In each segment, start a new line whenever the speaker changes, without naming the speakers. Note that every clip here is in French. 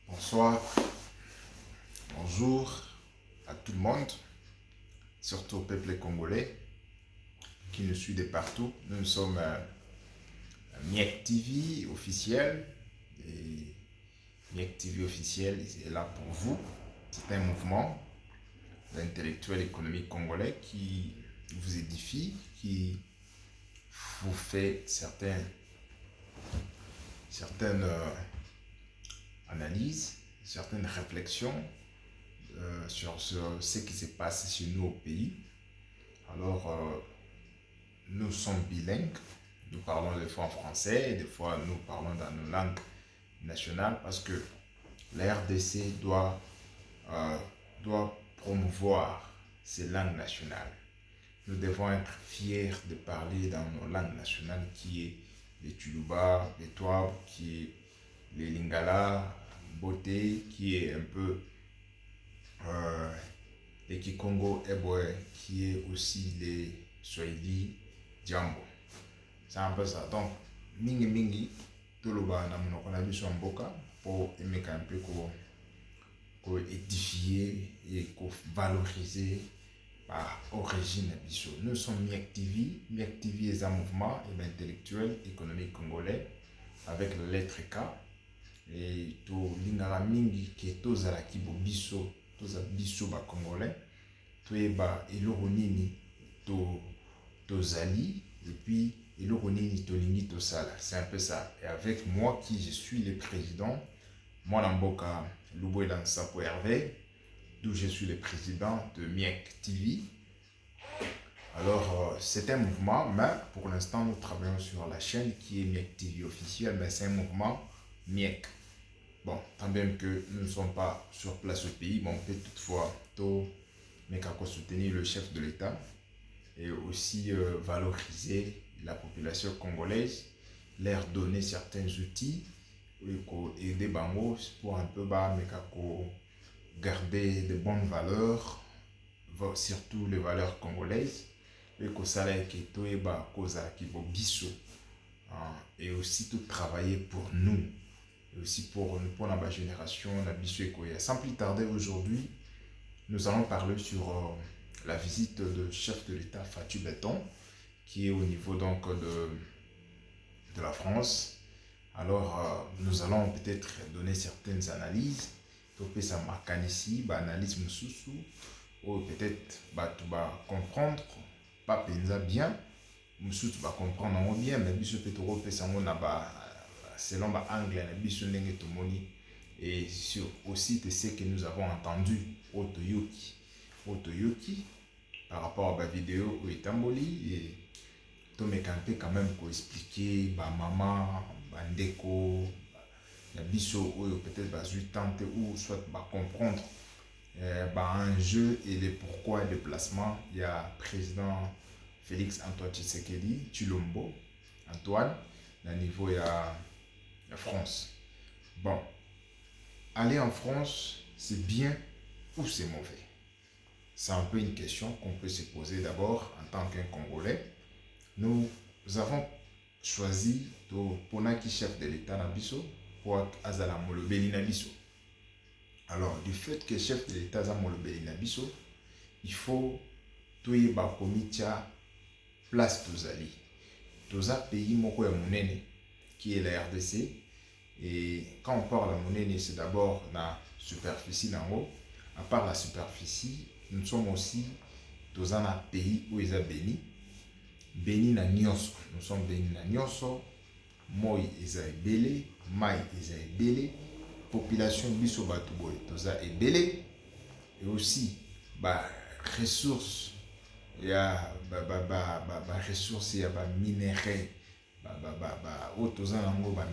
Bonsoir, bonjour à tout le monde, surtout au peuple congolais qui nous suit de partout. Nous sommes Miek TV officiel et Miek TV officiel est là pour vous. C'est un mouvement d'intellectuels économiques congolais qui vous édifie, qui vous fait certaines analyses, certaines réflexions sur ce qui se passe chez nous au pays. Alors, nous sommes bilingues, nous parlons des fois en français, et des fois nous parlons dans nos langues nationales parce que la RDC doit promouvoir ses langues nationales. Nous devons être fiers de parler dans nos langues nationales qui est les Tuluba, les Touab, qui est les Lingala, Boté, qui est un peu euh, les Kikongo Eboe, qui est aussi les Swahili Djambo. C'est un peu ça. Donc, mingi mingi, toloba na monoko na biso mboka pour emeka un peu ko édifier et ko valoriser par origine biso. Nous sommes Miek TV. Miek TV est un mouvement intellectuel économique congolais avec la lettre K. Et to lingara mingi ke tozala kibo biso, toza biso ba congolais. Toyeba eloko nini tozali et puis eloko nini tolingi tosala. C'est un peu ça. Et avec moi qui je suis le président, moi Namboka Lubuela Nsapo Hervé, d'où je suis le président de Miek TV. Alors c'est un mouvement, mais pour l'instant nous travaillons sur la chaîne qui est Miek TV officielle, mais c'est un mouvement Miek. Bon, tant bien que nous ne sommes pas sur place au pays, mais on peut toutefois mais qu'à soutenir le chef de l'État et aussi valoriser la population congolaise, leur donner certains outils et aider Bango pour un peu garder de bonnes valeurs, surtout les valeurs congolaises, et que ça et aussi tout travailler pour nous, et aussi pour la génération, la biso. Sans plus tarder aujourd'hui, nous allons parler sur la visite du chef de l'État Fatou Béton, qui est au niveau donc de la France. Alors, nous allons peut-être donner certaines analyses. Topé ça marque ici, analyse mususu, ou peut-être tu vas comprendre, pas penser bien, mususu tu vas comprendre bien, mais biso peut te ça selon l'angle, biso n'enge tomoni. Et sur aussi de ce que nous avons entendu au Toyoki par rapport à la vidéo où Itamboli et tout me campé quand même pour expliquer maman, ndeko, la biso ou peut-être tenter ou soit comprendre enjeu et les pourquoi et le placement. Il y a président Félix Antoine Tshisekedi Tshilombo Antoine à niveau il y a France. Bon, aller en France, c'est bien ou c'est mauvais? C'est un peu une question qu'on peut se poser d'abord en tant qu'un Congolais. Nous avons choisi pour qui chef de l'État Nabiso pour Azala Molobeli Nabiso. Alors, du fait que chef de l'État Azala Molobeli Nabiso, il faut toye ba komitia place tozali. Toza pays moko ya monene qui est la RDC. Et quand on parle de monnaie, c'est d'abord la superficie d'en. À part la superficie, nous sommes aussi dans un pays où ils sont bénis. Béni na nyonso. Nous sommes bénis na nyonso. Moi, ils sont belé. Mai, ils sont belé. Population biso batuboy, toza ebelé. Et aussi, ressources. Il y a ressources, il y a minerais.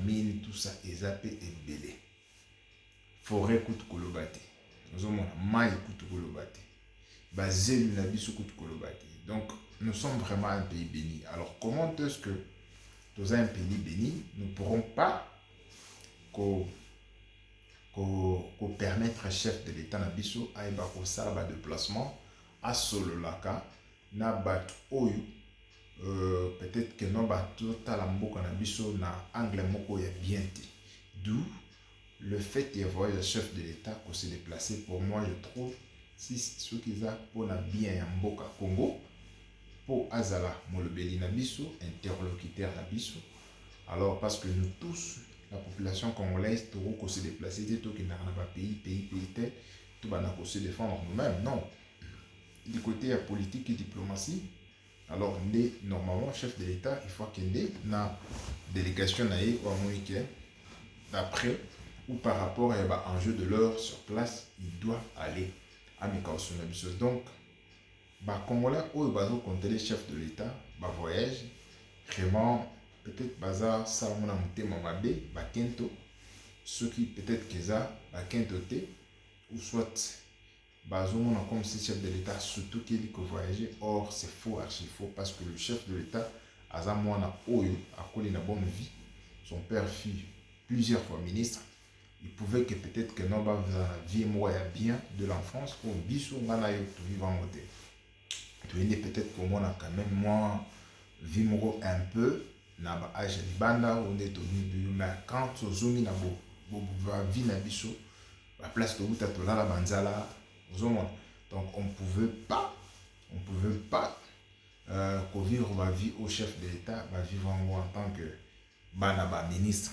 Mine, tout ça, ezapé et belé. Forêt coûte kolobate. Nous avons maï coûte kolobate. Zelu na biso coûte kolobate. Donc, nous sommes vraiment un pays béni. Alors, comment est-ce que dans un pays béni, nous ne pourrons pas permettre au chef de l'État na biso à un déplacement à Sololaka na bat oyo peut-être que non total mboka na biso na angle moko ya bien te. D'où le fait d'y avoir le chef de l'État pour se déplacer, pour moi, je trouve, si ce qu'ils ont pour la bien en Mboka Congo, pour Azala Molobeli Nabiso, interlocuteur Nabiso, alors parce que nous tous, la population congolaise, tout se déplacer, tout qui n'a pas pays tel, tout va se défendre nous-mêmes. Non. Du côté de la politique et diplomatie, alors normalement, chef de l'État, il faut qu'il y ait une délégation d'après ou par rapport à l'enjeu de l'heure sur place, il doit aller à Mekausu. Donc, Congolais, où ils compter les chefs de l'État, voyage, vraiment, peut-être bazar, ça, mon amour, mamabe, Kento, ceux qui peut-être qu'ils ont, Kento, ou soit, on a comme si chef de l'État, surtout qu'il dit que voyager, or c'est faux, archi faux, parce que le chef de l'État, Azamouana Oyo, a connu une bonne vie, son père fut plusieurs fois ministre, il pouvait que peut-être que non, vie moi bien de l'enfance, pour bisou, ngana yo, tout vivre en mode. Tu es peut-être pour moi, quand même, moi, vie un peu, na ba âge de banda, on est tenu, mais quand tu zoomes na vie na biso, la place de Outa, la banzala, donc on pouvait pas vivre ma vie au chef de l'État, vivre en tant que ministre,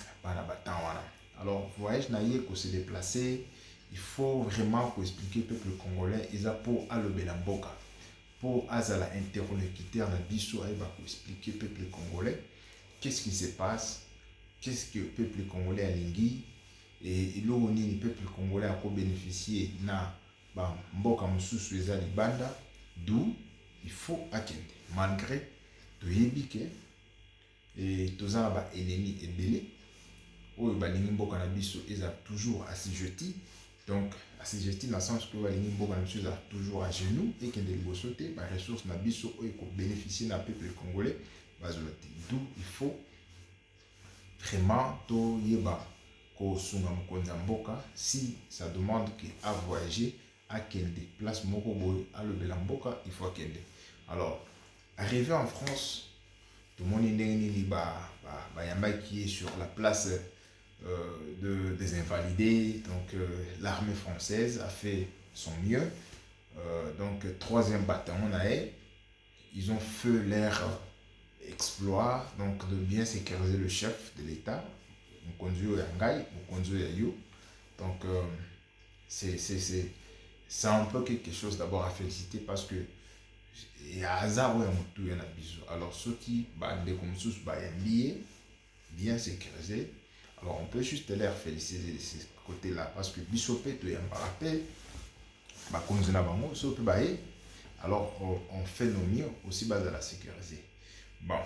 alors voyage naïe qu'on se déplacer, il faut vraiment expliquer au peuple congolais, ils ont pour Alobelamboka, pour Azala interlocuteur na biso, il va expliquer au peuple congolais qu'est-ce qui se passe, qu'est-ce que le peuple congolais a lingui, et là où le peuple congolais a bénéficié na mboka mususu eza libanda, d'où il faut akende malgré toyebi ke et toza ba ennemi ebele oyo balingi mboka na biso eza toujours assujetti, donc assujetti na sens que balingi mboka na biso eza toujours à genoux et kende liboso te ba ressources na biso oyo ko bénéficier na peuple congolais bazwa te, d'où il faut vraiment toyeba ko sunga mokonzi mboka si ça demande que à voyager à kende place moko boy à lobela mboka il faut kende. Alors arrivé en France, tout le monde qui est sur la place des invalidés, donc l'armée française a fait son mieux, donc troisième bataillon ils ont fait leur exploit, donc de bien sécuriser le chef de l'État, Mokonzo Yangai, Mokonzo Yayo, donc c'est un peu quelque chose d'abord à féliciter parce que il y a hasard où il y a un alors ceux qui comme sous bien sécurisés, alors on peut juste les féliciter de ce côté là parce que Bissopé tu un rappel alors on fait nos mieux aussi bas de la sécuriser. Bon,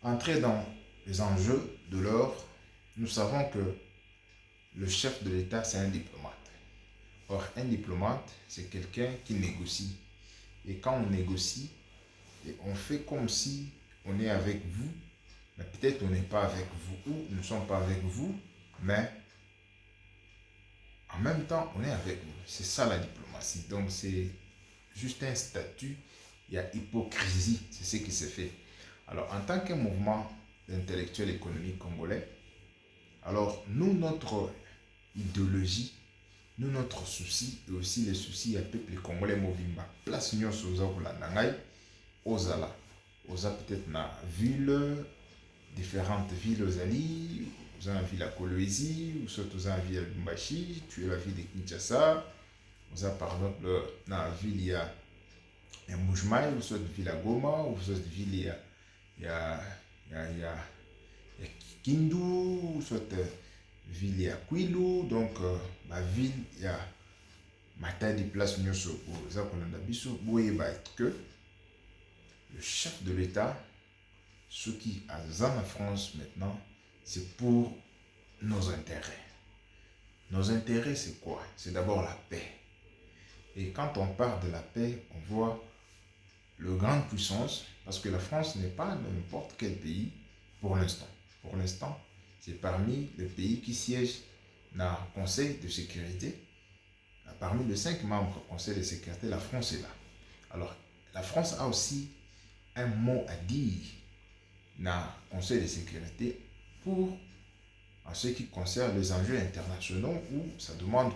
entrer dans les enjeux de l'or, nous savons que le chef de l'État c'est un diplomate. Or un diplomate c'est quelqu'un qui négocie. Et quand on négocie, on fait comme si on est avec vous, mais peut-être on n'est pas avec vous, ou nous ne sommes pas avec vous, mais en même temps, on est avec vous. C'est ça la diplomatie. Donc c'est juste un statut, il y a hypocrisie, c'est ce qui se fait. Alors en tant que mouvement intellectuel économique congolais, alors nous, notre idéologie, nous, notre souci, et aussi les soucis du peuple congolais Movimba, place nous aux Nangai, Ozala, Oza peut-être na ville, différentes villes aux Ali, vous avez la ville à Kolwezi, ou soit vous avez la ville à Lumbashi, tu es la ville de Kinshasa, vous avez par exemple dans la ville il y a Mboujmaï, ou soit la ville à Goma, ou soit la ville il y a Kindu, ou soit ville à Kwilu, donc ma ville il y a ma taille de place nyoso aux Akonandabiso, que le chef de l'État, ce qui a en France maintenant, c'est pour nos intérêts. Nos intérêts, c'est quoi? C'est d'abord la paix. Et quand on parle de la paix, on voit le grande puissance, parce que la France n'est pas n'importe quel pays pour l'instant. Pour l'instant, c'est parmi les pays qui siègent dans le Conseil de sécurité. Parmi les 5 membres du Conseil de sécurité, la France est là. Alors, la France a aussi un mot à dire dans le Conseil de sécurité pour en ce qui concerne les enjeux internationaux où ça demande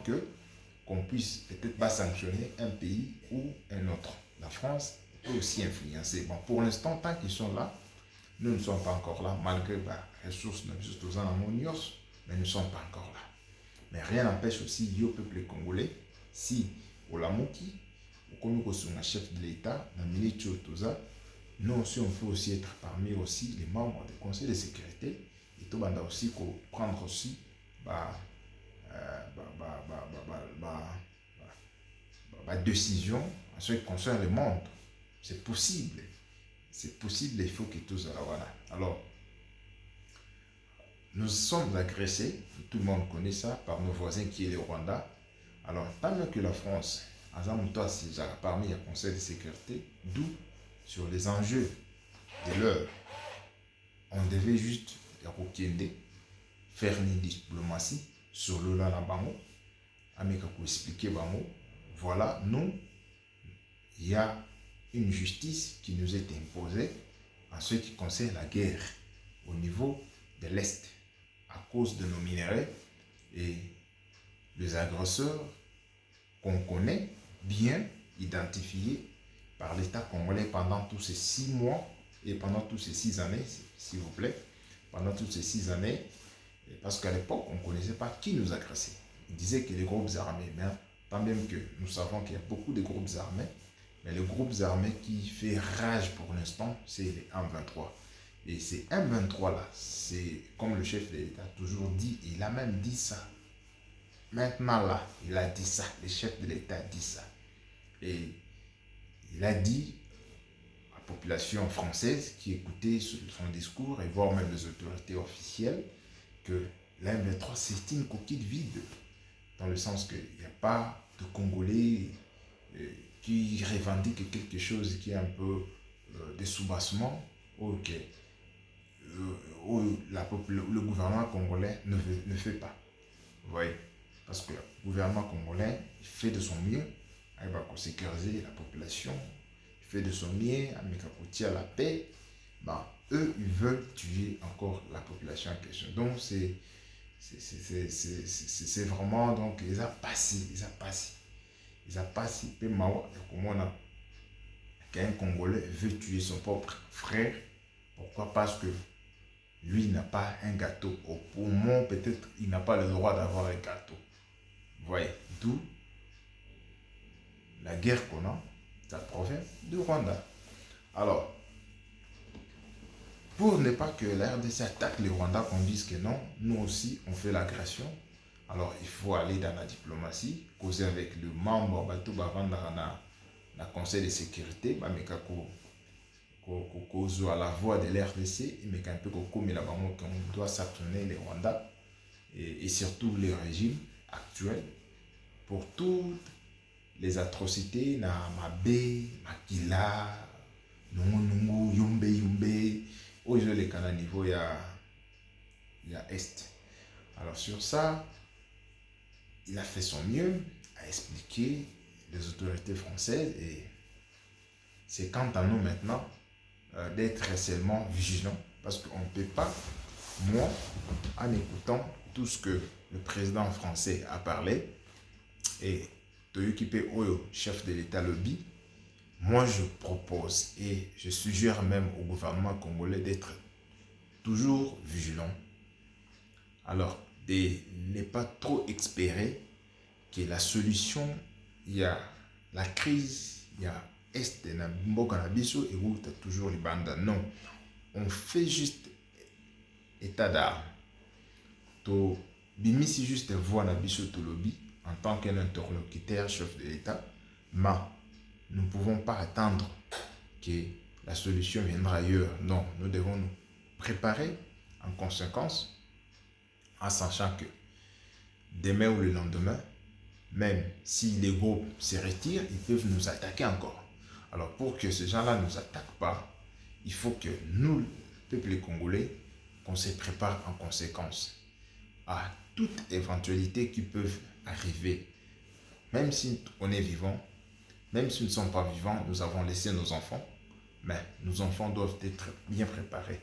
qu'on puisse peut-être pas sanctionner un pays ou un autre. La France peut aussi influencer. Bon, pour l'instant, tant qu'ils sont là, nous ne sommes pas encore là, malgré les ressources, tous en ammonios, mais nous ne sommes pas encore là. Mais rien n'empêche aussi le peuple congolais, si Olamuki, ou comme un chef de l'État, dans le milieu de nous aussi, on peut aussi être parmi aussi les membres du Conseil de sécurité et tout banda aussi prendre aussi décision en ce qui concerne le monde. C'est possible. C'est possible, il faut que tout ça voilà. Alors, nous sommes agressés, tout le monde connaît ça, par nos voisins qui est le Rwanda. Alors, tant mieux que la France, parmi le Conseil de sécurité, d'où sur les enjeux de l'heure, on devait juste faire une diplomatie sur le la bango, pour expliquer bango, voilà, nous, il y a une justice qui nous est imposée en ce qui concerne la guerre au niveau de l'Est à cause de nos minéraux et les agresseurs qu'on connaît bien identifiés par l'État congolais pendant tous ces 6 mois et pendant toutes ces 6 années, s'il vous plaît, pendant toutes ces 6 années, parce qu'à l'époque, on ne connaissait pas qui nous agressait. Ils disaient que les groupes armés, mais tant même que nous savons qu'il y a beaucoup de groupes armés, mais les groupes armés qui fait rage pour l'instant, c'est les M23. Et ces M23 là, c'est comme le chef de l'État a toujours dit, il a même dit ça. Maintenant là, il a dit ça, le chef de l'État dit ça. Et il a dit à la population française qui écoutait son discours et voire même les autorités officielles que la M23 c'est une coquille vide. Dans le sens qu'il n'y a pas de Congolais qui revendiquent quelque chose qui est un peu de soubassement le gouvernement congolais ne fait pas. Vous voyez? Parce que le gouvernement congolais il fait de son mieux pour sécuriser la population, il fait de son mieux à la paix. Eux, ils veulent tuer encore la population en question. Donc, c'est vraiment, donc, ils ont passé. Puis, comment qu'un Congolais veut tuer son propre frère. Pourquoi? Parce que lui n'a pas un gâteau. Au poumon, peut-être, il n'a pas le droit d'avoir un gâteau. Vous voyez, d'où la guerre qu'on a, ça provient du Rwanda. Alors, pour ne pas que la RDC attaque le Rwanda, qu'on dise que non, nous aussi, on fait l'agression. Alors, il faut aller dans la diplomatie, causer avec le membre dans le Conseil de sécurité, mais cause à la voix de l'RDC, mais un peu comme on doit sanctionner le Rwanda et surtout le régime actuel pour toutes les atrocités na Mabe, Makila, Nungu, Yumbe, au niveau il y a Est. Alors sur ça, il a fait son mieux à expliquer les autorités françaises et c'est quant à nous maintenant d'être seulement vigilants parce qu'on ne peut pas, moi, en écoutant tout ce que le président français a parlé et Toyokipe Oyo, chef de l'État lobby, moi je propose et je suggère même au gouvernement congolais d'être toujours vigilant. Alors, de ne pas trop espérer que la solution, il y a la crise, il y a Est de Mboka Nabiso et où tu as toujours les bandes. Non, on fait juste état d'armes. To bimisi juste voix Nabiso to lobby en tant qu'un interlocuteur chef de l'État, mais nous ne pouvons pas attendre que la solution viendra ailleurs. Non, nous devons nous préparer en conséquence en sachant que demain ou le lendemain, même si les groupes se retirent, ils peuvent nous attaquer encore. Alors pour que ces gens-là ne nous attaquent pas, il faut que nous, le peuple congolais, qu'on se prépare en conséquence à toute éventualité qui peut arriver. Même si on est vivant, même si nous ne sommes pas vivants, nous avons laissé nos enfants, mais nos enfants doivent être bien préparés.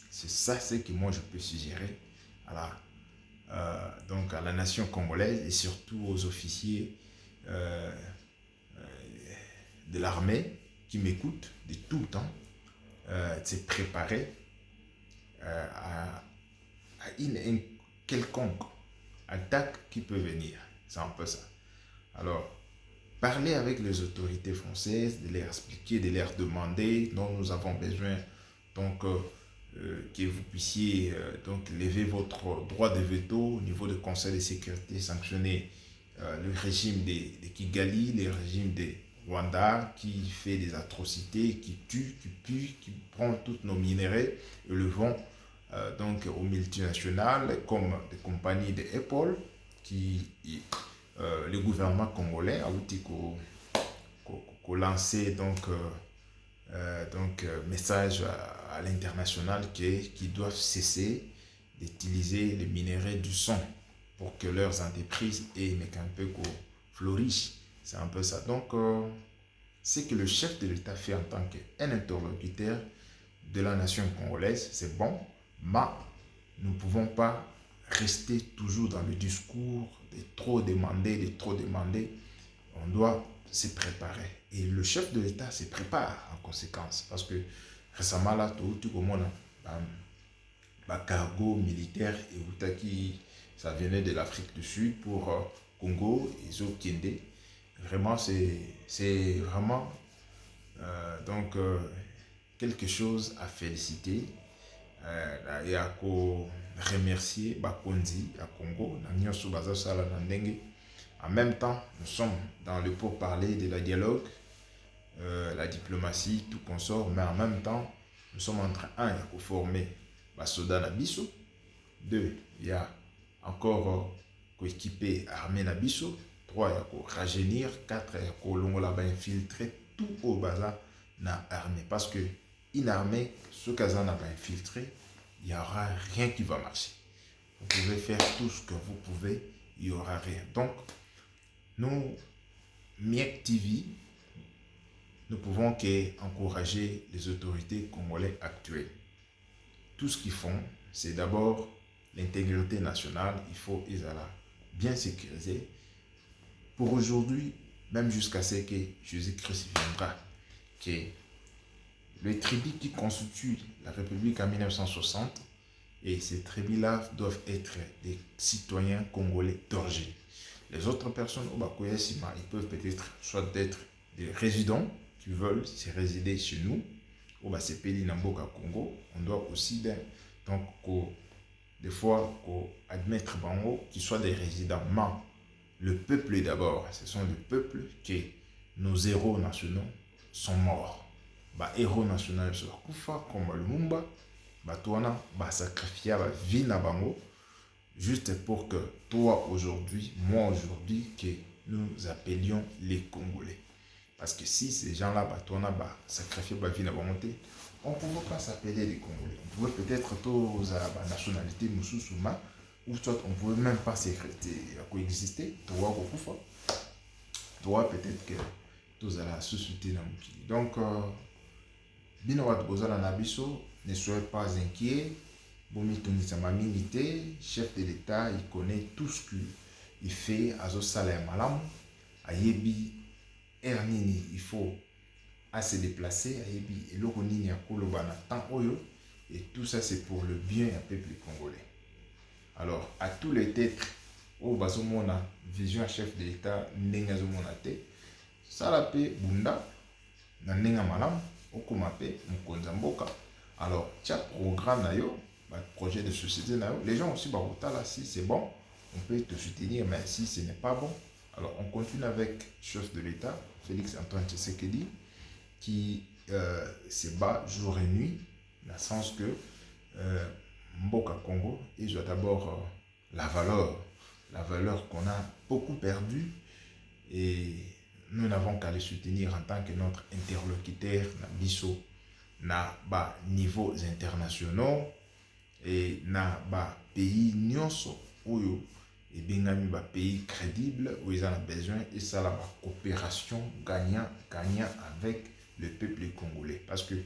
C'est ça ce que moi je peux suggérer à la donc à la nation congolaise et surtout aux officiers euh, de l'armée qui m'écoutent de tout le temps, de se préparer à une quelconque attaque qui peut venir. C'est un peu ça. Alors, parler avec les autorités françaises, de leur expliquer, de leur demander dont nous avons besoin, donc que vous puissiez donc lever votre droit de veto au niveau du Conseil de sécurité, sanctionner le régime de Kigali, le régime de Rwanda qui fait des atrocités, qui tue, qui pue, qui prend tous nos minéraux et le vend donc aux multinationales comme des compagnies de Apple qui le gouvernement congolais a outil qu'on lancé donc message à l'international qui doivent cesser d'utiliser les minéraux du son pour que leurs entreprises aient un peu fleurissent. C'est un peu ça. Donc, ce que le chef de l'État fait en tant qu'un interlocuteur de la nation congolaise, c'est bon, mais nous ne pouvons pas rester toujours dans le discours de trop demander, de trop demander. On doit se préparer. Et le chef de l'État se prépare en conséquence. Parce que récemment, là, tout le monde a cargo militaire et qui ça venait de l'Afrique du Sud pour Congo et Zokinde. Vraiment, c'est vraiment donc quelque chose à féliciter et à remercier Bakonzi à Congo. En même temps, nous sommes dans le pourparler de la dialogue, la diplomatie, tout consort, mais en même temps, nous sommes en train, de former Basoda Nabiso. Deux, il y a encore équiper armée Nabiso. Trois, il y a rajeunir. Quatre, il y a infiltrer tout au bazar na armée. Parce que une armée, ce qu'elle n'a pas infiltré, il n'y aura rien qui va marcher. Vous pouvez faire tout ce que vous pouvez, il n'y aura rien. Donc, nous, Miek TV, nous pouvons qu'encourager les autorités congolaises actuelles. Tout ce qu'ils font, c'est d'abord l'intégrité nationale. Il faut bien sécuriser. Pour aujourd'hui, même jusqu'à ce que Jésus-Christ viendra, que les tribus qui constituent la République en 1960, et ces tribus-là doivent être des citoyens congolais d'origine. Les autres personnes au Bakoyasima, ils peuvent peut-être soit être des résidents qui veulent se résider chez nous, au Basepeli Namboka Congo. On doit aussi donc des fois admettre bango qui soient des résidents. Mais le peuple d'abord, ce sont les peuples que nos héros nationaux sont morts. Bah héros nationaux sur Kufa comme Lumumba, bah toi bah sacrifier la vie na bango. Juste pour que toi aujourd'hui, moi aujourd'hui, que nous appelions les Congolais. Parce que si ces gens-là, sacrifié la vie, on ne pouvait pas s'appeler les Congolais. On pouvait peut-être tous à la nationalité Moussoussouma, ou soit on ne pouvait même pas coexister. Toi, peut-être que tous à la société. Donc, Binawat Bozala Nabiso, ne soyez pas inquiets. Chef de l'État, il connaît tout ce qu'il fait à Zosala Malam. Ayebi, Ernini, il faut se déplacer. Ayebi, Elokonini, Akolobana, Tan Oyo. Et tout ça, c'est pour le bien du peuple congolais. Alors, à tous les têtes, au Bazomona, vision chef de l'État, Ndengazomona te, Salape, Bunda, Nandenga Malam, Okomape, Mukonzamboka. Alors, tu as programme nayo, projet de société nayo. Les gens aussi, là, si c'est bon, on peut te soutenir, mais si ce n'est pas bon, alors on continue avec le chef de l'État, Félix Antoine Tshisekedi, qui se bat jour et nuit, dans le sens que Mboka Congo, il doit d'abord la valeur qu'on a beaucoup perdue, et nous n'avons qu'à les soutenir en tant que notre interlocuteur, Nabiso, na niveaux internationaux et na pays nyonso oyo et bengami pays crédible où ils ont besoin et ça la coopération gagnant avec le peuple congolais, parce que le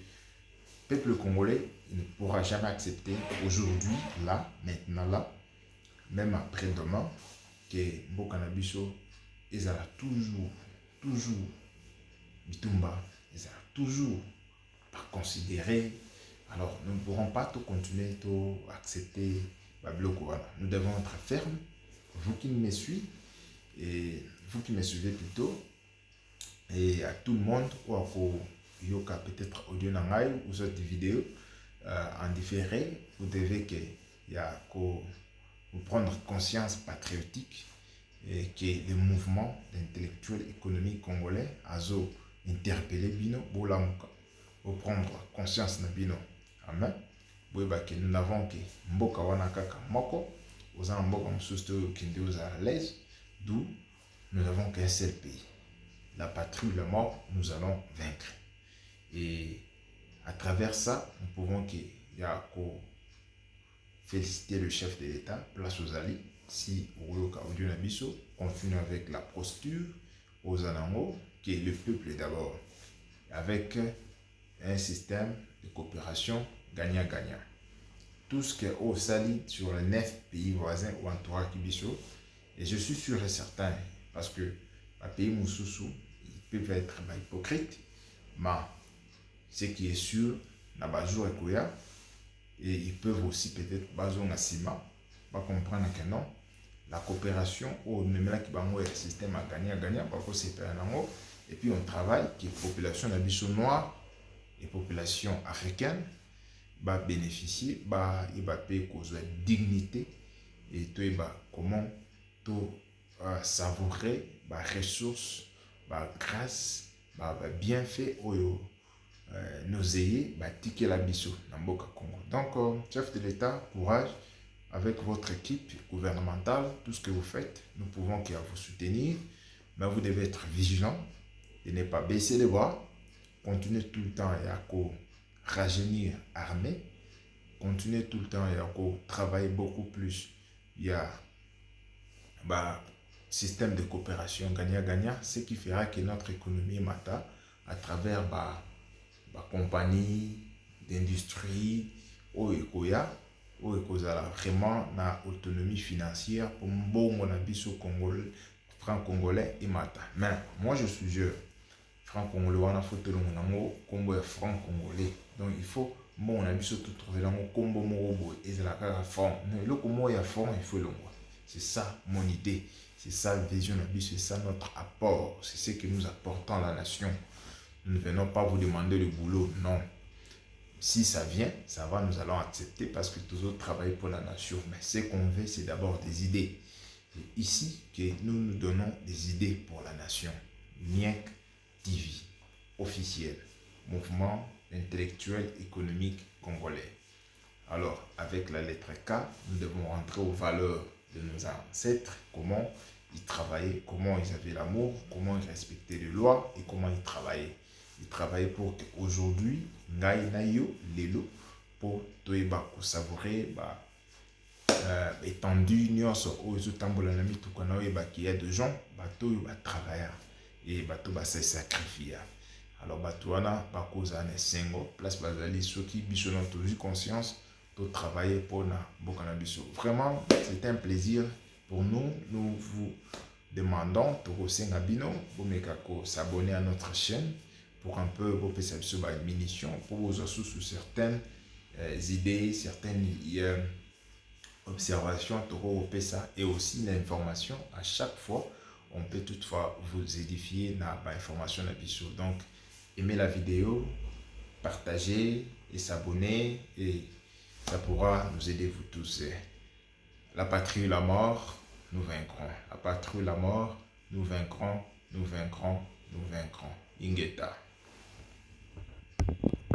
peuple congolais il ne pourra jamais accepter aujourd'hui là maintenant là même après-demain, que mboka na biso ezala toujours bitumba, ezala toujours pas considéré. Alors nous ne pourrons pas tout continuer, tout accepter Babloko. Voilà. Nous devons être fermes. Vous qui me suivez, et vous qui me suivez plutôt, et à tout le monde, ou à yoka peut-être audio nangai ou cette vidéo en différé, vous devez que vous prendre conscience patriotique et que le mouvement d'intellectuels économiques congolais a interpellé bino bolamuka pour prendre conscience na bino. Amen. Que nous n'avons que mboka wana kaka moko, aux mboka msusto kinde aux à l'aise, d'où nous n'avons qu'un seul pays. La patrie ou la mort, nous allons vaincre. Et à travers ça, nous pouvons féliciter le chef de l'État, place aux alliés, si Oyoka Audio Nabiso continue avec la posture aux Anango, qui est le peuple d'abord, avec un système de coopération gagnant-gagnant. Tout ce qui est au Sali sur les 9 pays voisins ou entourage Kibiso, et je suis sûr et certain, parce que les pays Moussoussou, ils peuvent être hypocrites, mais ce qui est sûr, Nabajou et Koya, et ils peuvent aussi peut-être Bazou Nassima, pas comprendre que non, la coopération au numéro qui va le système à gagnant-gagnant, parce que c'est un amour, et puis on travaille, qui est population d'Abisso noire et population africaine, va bénéficier, il va payer cause de dignité, et tout comment tout savourer les ressources, grâce, bienfait, nos ayés, ticket la biso, Namboka Congo. Donc, chef de l'État, courage, avec votre équipe gouvernementale, tout ce que vous faites, nous pouvons vous soutenir, mais vous devez être vigilant, et ne pas baisser les bras, continuer tout le temps à rajeunir armée, continuer tout le temps et à travailler beaucoup plus. Il y a système de coopération gagnant-gagnant, ce qui fera que notre économie mata à travers compagnie d'industrie au Ekoya, au Ekozala vraiment na autonomie financière pour mbongo na biso congolais, franc-congolais et mata. Mais moi je suis jeune. Franc-congolais, on a photo de mon combo franc-congolais. Donc il faut, on a tout trouver dans mon combo morobo et c'est la carte franc. Mais le combo est franc, il faut le voir. C'est ça mon idée. C'est ça la vision de c'est ça notre apport. C'est ce que nous apportons à la nation. Nous ne venons pas vous demander le boulot, non. Si ça vient, ça va, nous allons accepter parce que tous autres travaillent pour la nation. Mais ce qu'on veut, c'est d'abord des idées. C'est ici que nous donnons des idées pour la nation. Niek TV, officiel, mouvement intellectuel économique congolais. Alors, avec la lettre K, nous devons rentrer aux valeurs de nos ancêtres, comment ils travaillaient, comment ils avaient l'amour, comment ils respectaient les lois et comment ils travaillaient. Ils travaillaient pour qu'aujourd'hui, ngai nayo lelo pour toeba ko savourer étendu nyonso ozo tambola na mituka na oyeba qu'il y a des gens bato ba travailler et bato ba se sacrifier. Alors bato wana ba koza na sengo place bazali soki biso na toujours conscience de travailler pour na bokana biso. Vraiment, c'est un plaisir pour nous. Nous vous demandons de s'abonner à notre chaîne pour un peu vos munitions, pour vos sous certaines idées, certaines observations, et aussi l'information. À chaque fois, on peut toutefois vous édifier dans l'information. Donc, aimez la vidéo, partagez et s'abonner, et ça pourra nous aider vous tous. La patrie ou la mort, nous vaincrons. La patrie ou la mort, nous vaincrons, nous vaincrons, nous vaincrons. Ingeta.